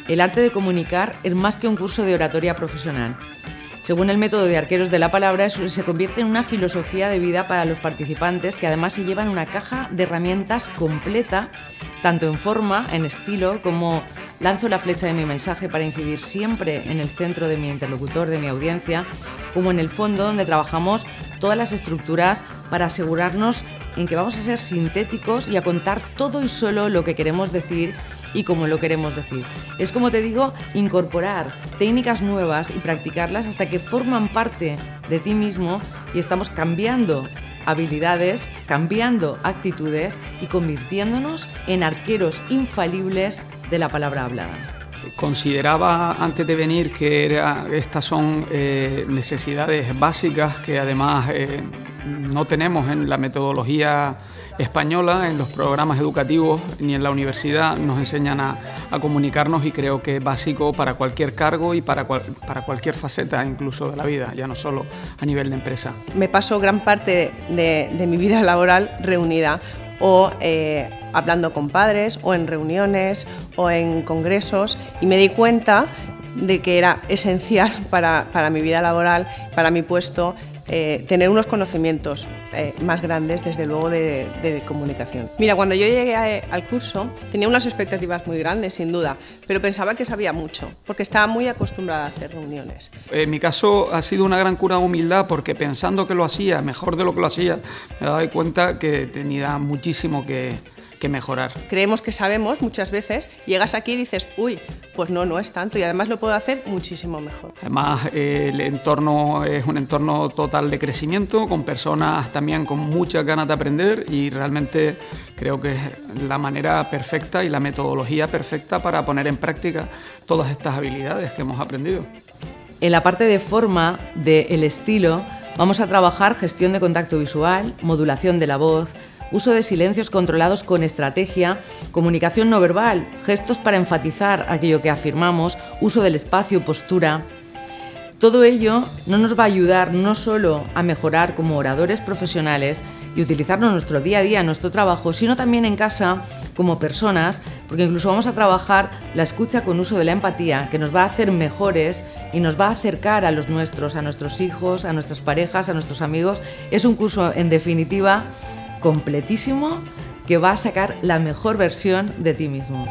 el arte de comunicar es más que un curso de oratoria profesional. Según el método de Arqueros de la Palabra, se convierte en una filosofía de vida para los participantes que además se llevan una caja de herramientas completa, tanto en forma, en estilo, como lanzo la flecha de mi mensaje para incidir siempre en el centro de mi interlocutor, de mi audiencia, como en el fondo, donde trabajamos todas las estructuras para asegurarnos en que vamos a ser sintéticos y a contar todo y solo lo que queremos decir y como lo queremos decir. Es, como te digo, incorporar técnicas nuevas y practicarlas hasta que forman parte de ti mismo y estamos cambiando habilidades, cambiando actitudes y convirtiéndonos en arqueros infalibles de la palabra hablada. Consideraba antes de venir que estas son necesidades básicas que además no tenemos en la metodología española, en los programas educativos ni en la universidad nos enseñan a comunicarnos, y creo que es básico para cualquier cargo y para cualquier faceta incluso de la vida, ya no solo a nivel de empresa. Me paso gran parte de mi vida laboral reunida o hablando con padres o en reuniones o en congresos, y me di cuenta de que era esencial para mi vida laboral, para mi puesto, tener unos conocimientos más grandes, desde luego, de comunicación. Mira, cuando yo llegué al curso tenía unas expectativas muy grandes, sin duda, pero pensaba que sabía mucho, porque estaba muy acostumbrada a hacer reuniones. En mi caso ha sido una gran cura de humildad, porque pensando que lo hacía mejor de lo que lo hacía, me daba cuenta que tenía muchísimo que mejorar. Creemos que sabemos muchas veces, llegas aquí y dices, uy, pues no es tanto, y además lo puedo hacer muchísimo mejor. Además, el entorno es un entorno total de crecimiento, con personas también con muchas ganas de aprender, y realmente creo que es la manera perfecta y la metodología perfecta para poner en práctica todas estas habilidades que hemos aprendido. En la parte de forma, del estilo, vamos a trabajar gestión de contacto visual, modulación de la voz, uso de silencios controlados con estrategia, comunicación no verbal, gestos para enfatizar aquello que afirmamos, uso del espacio, postura. Todo ello no nos va a ayudar no solo a mejorar como oradores profesionales y utilizarlo en nuestro día a día, en nuestro trabajo, sino también en casa como personas, porque incluso vamos a trabajar la escucha con uso de la empatía, que nos va a hacer mejores y nos va a acercar a los nuestros, a nuestros hijos, a nuestras parejas, a nuestros amigos. Es un curso, en definitiva, completísimo, que va a sacar la mejor versión de ti mismo.